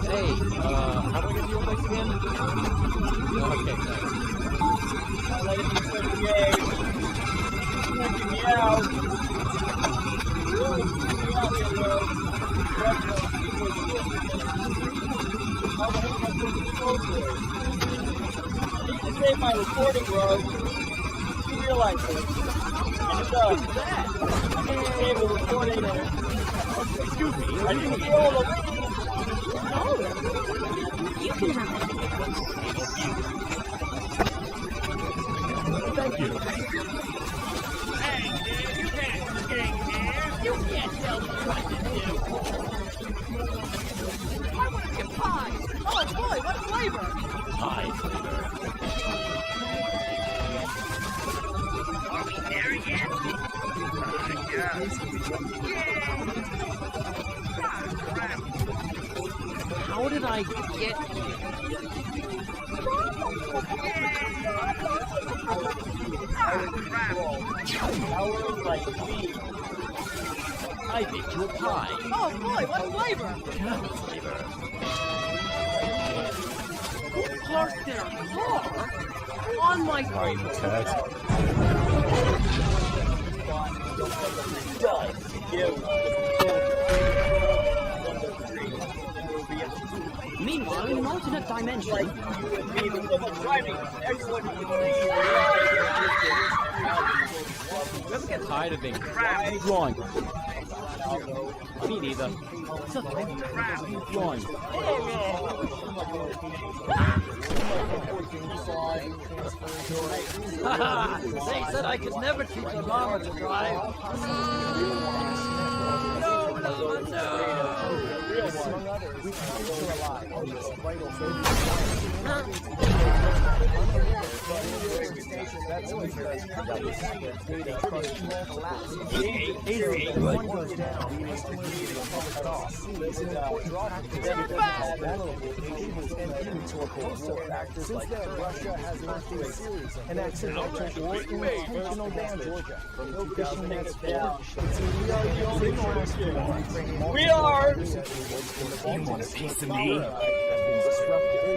Hey, how do I get your place again? Okay, thanks. Let it be so gay. Let me out. I need to save my recording, bro. You realize this. And it does. I need to save the recording. Excuse me. I need to kill the You can have it. Thank you. Hey, dude, you can't skate here. You can't tell me what to do. I want to get pie. Oh boy, what flavor? Pie flavor. Are we there yet? How did I get here? I baked you a pie. Oh boy, what flavor? Caramel flavor. Who parked their car on my Meanwhile, in an alternate dimension. You ever get tired of being drawing? Me neither. Drawing. They said I could never teach a llama to drive. Since then, Russia has launched a series of accidental or intentional damage from fishing nets. We are! You want a piece of me?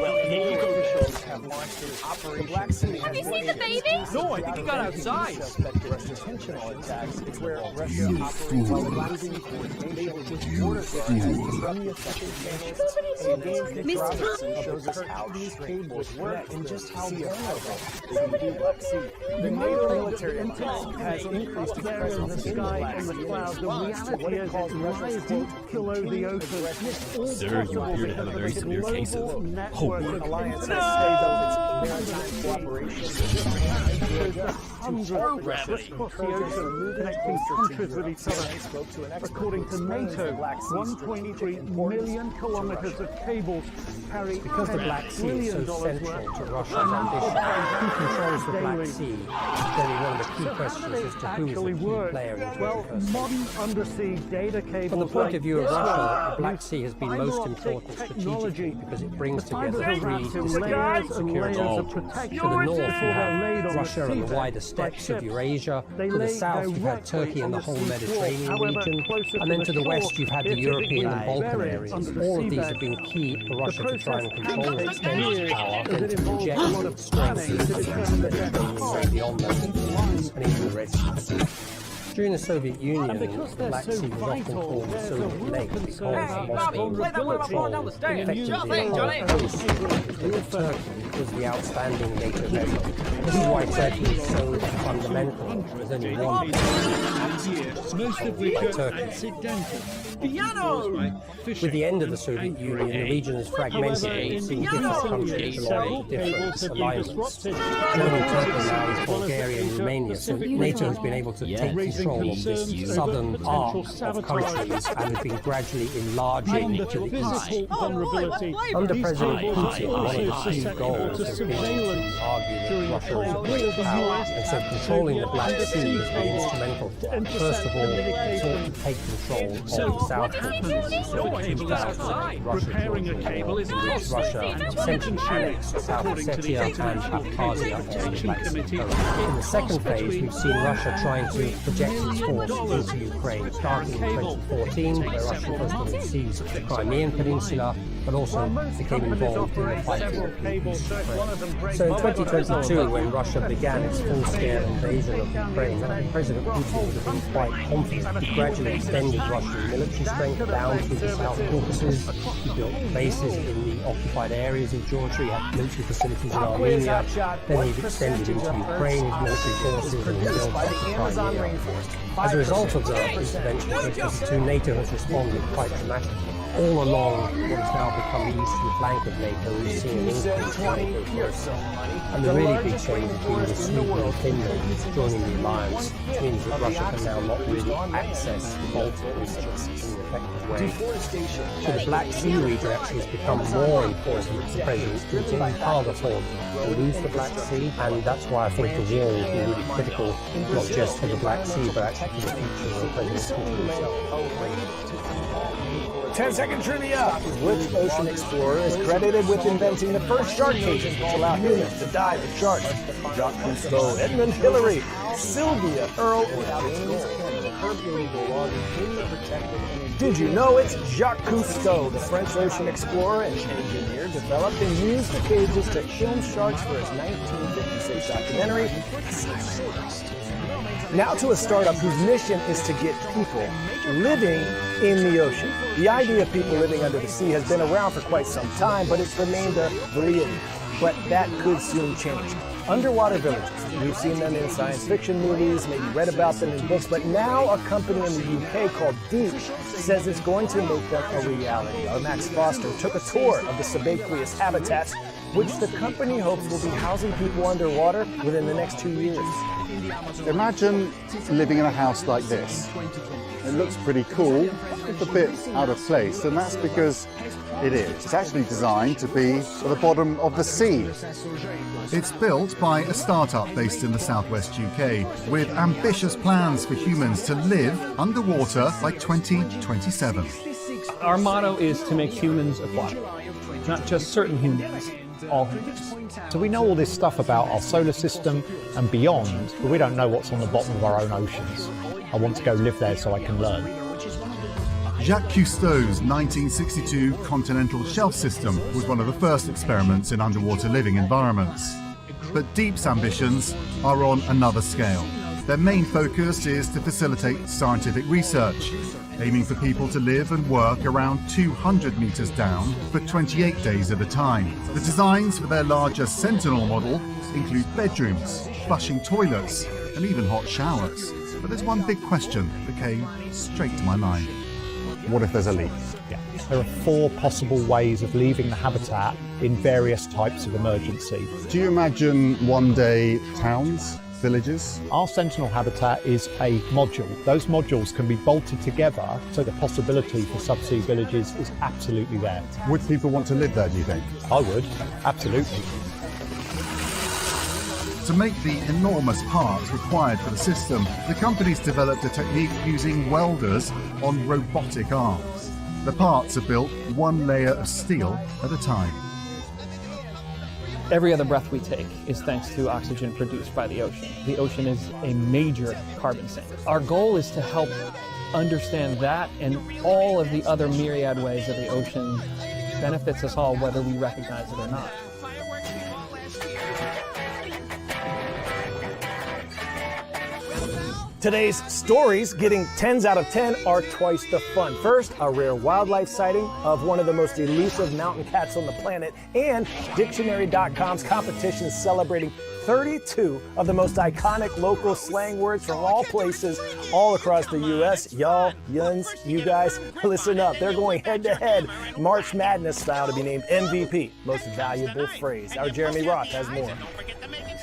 Well, here you go. Officials have launched an operation. Have you seen the baby? No, I think he got outside. Suspect intentional attacks. It's where Russia operates on the Black Sea coordination with border guards from the official channels. And Nick Robertson shows us how these cables work and just how vulnerable they can be. Let's see. The NATO military has increased its presence in the sky and the clouds. The reality is it lies deep below the ocean. Sir, you appear to have a very severe case of Alliance has stayed up its maritime cooperation. Hundreds across the ocean connecting countries with each other. According to NATO, 1.3 million kilometers of cables carry because the Black Sea is so central to Russia's ambition. Who controls the Black Sea? Then one of the key questions as to who is the key player in 21st modern undersea data cables. From the point of view of Russia, the Black Sea has been most important strategically because it brings together three distinct security regions. To the north, you have Russia and the wider steppes of Eurasia. To the south, you've had Turkey and the whole Mediterranean region. And then to the west, you've had the European and Balkan areas. All of these have been key for Russia to try and control and extend its power and to project its strength beyond those and even the Red Sea. During the Soviet Union, the Black Sea was often called the Soviet Lake because Moscow controlled effectively the whole coast. Turkey was the outstanding NATO vessel. This is why Turkey is so fundamental. There's only one by Turkey. With the end of the Soviet Union, the region is fragmented and seeing different countries belong to different alliances. Joining Turkey now is Bulgaria and Romania, so NATO has been able to take control control of this southern arc of countries and has been gradually enlarging to the east. Under President Putin, one of his key goals has been to argue that Russia is a great power, and so controlling the Black Sea has been instrumental. First of all, he sought to take control of the South Caucasus in 2008. Russia essentially annexed South Ossetia and Abkhazia on the Black Sea coast. In the second phase, we've seen Russia trying to project its force into Ukraine, starting in 2014, where Russia first of all seized the Crimean Peninsula, but also became involved in the fighting in East Ukraine. So in 2022, when Russia began its full-scale invasion of Ukraine, President Putin was being quite confident. He gradually extended Russian military strength down through the South Caucasus. He built bases in the occupied areas of Georgia. He had military facilities in Armenia. Then he extended into Ukraine, his military forces, and he built up the Crimea. As a result of the intervention in 2022, NATO has responded quite dramatically. All along what has now become the eastern flank of NATO, we've seen an increase in NATO forces. And the really big change has been with Sweden and Finland joining the alliance, which means that Russia can now not really access the Baltic regions in an effective way. So the Black Sea region actually has become more important to President Putin. He can't afford to lose the Black Sea, and that's why I think the war will be really critical, not just for the Black Sea, but actually for the future of President Putin himself. 10-second trivia. Which ocean explorer is credited with inventing the first shark cages which allow humans to dive with sharks? Jacques Cousteau, Edmund Hillary, Sylvia Earle, or James Cameron. Did you know it's Jacques Cousteau, the French ocean explorer and engineer, developed and used the cages to film sharks for his 1956 documentary, Now to a startup whose mission is to get people living in the ocean. The idea of people living under the sea has been around for quite some time, but it's remained a variety. But that could soon change. Underwater villages. We've seen them in science fiction movies, maybe read about them in books, but now a company in the UK called Deep says it's going to make them a reality. Our Max Foster took a tour of the subaqueous habitats, which the company hopes will be housing people underwater within the next 2 years. Imagine living in a house like this. It looks pretty cool, it's a bit out of place, and that's because it is. It's actually designed to be at the bottom of the sea. It's built by a startup based in the southwest UK with ambitious plans for humans to live underwater by 2027. Our motto is to make humans aquatic, not just certain humans, all humans. So we know all this stuff about our solar system and beyond, but we don't know what's on the bottom of our own oceans. I want to go live there so I can learn. Jacques Cousteau's 1962 continental shelf system was one of the first experiments in underwater living environments. But Deep's ambitions are on another scale. Their main focus is to facilitate scientific research, aiming for people to live and work around 200 meters down for 28 days at a time. The designs for their larger Sentinel model include bedrooms, flushing toilets, and even hot showers. But there's one big question that came straight to my mind. What if there's a leak? Yeah. There are 4 possible ways of leaving the habitat in various types of emergency. Do you imagine one day towns, villages? Our Sentinel habitat is a module. Those modules can be bolted together, so the possibility for subsea villages is absolutely there. Would people want to live there, do you think? I would, absolutely. To make the enormous parts required for the system, the company's developed a technique using welders on robotic arms. The parts are built one layer of steel at a time. Every other breath we take is thanks to oxygen produced by the ocean. The ocean is a major carbon sink. Our goal is to help understand that and all of the other myriad ways that the ocean benefits us all, whether we recognize it or not. Today's stories getting 10s out of 10 are twice the fun. First, a rare wildlife sighting of one of the most elusive mountain cats on the planet, and Dictionary.com's competition celebrating 32 of the most iconic local slang words from all places all across the U.S. Y'all, yuns, you guys, listen up. They're going head-to-head March Madness style to be named MVP, most valuable phrase. Our Jeremy Roth has more.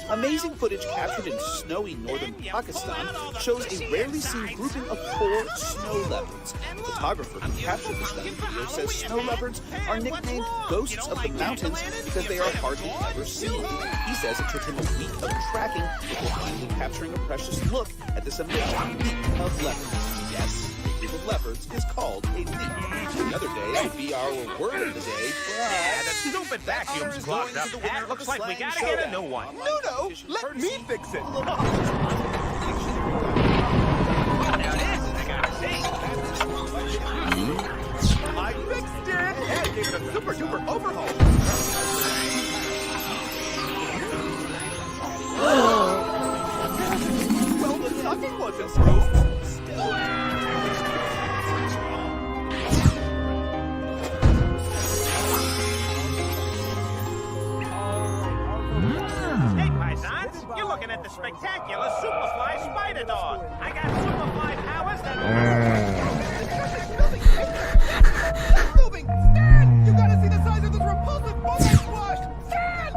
Amazing footage captured in snowy northern Pakistan shows a rarely seen grouping of 4 snow leopards. The photographer who captured the stunning video says snow leopards are nicknamed ghosts of the mountains because they are hardly ever seen. He says it took him a week of tracking before finally capturing a precious look at this amazing group of leopards. Yes, a group of leopards is called a leap. The other day would be our word of the day, Yeah, the stupid vacuum's clogged up. That looks like we gotta get a new one. No, let me fix it. Now this I gotta see. I fixed it and gave it a super duper overhaul. Well, the sucking wasn't smooth. Hey, paisans, you're looking at the spectacular Superfly Spider Dog. I got Superfly powers that Moving! Stan! You gotta see the size of this repulsive body squash! Stan!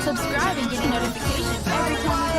Subscribe and get a notification every time we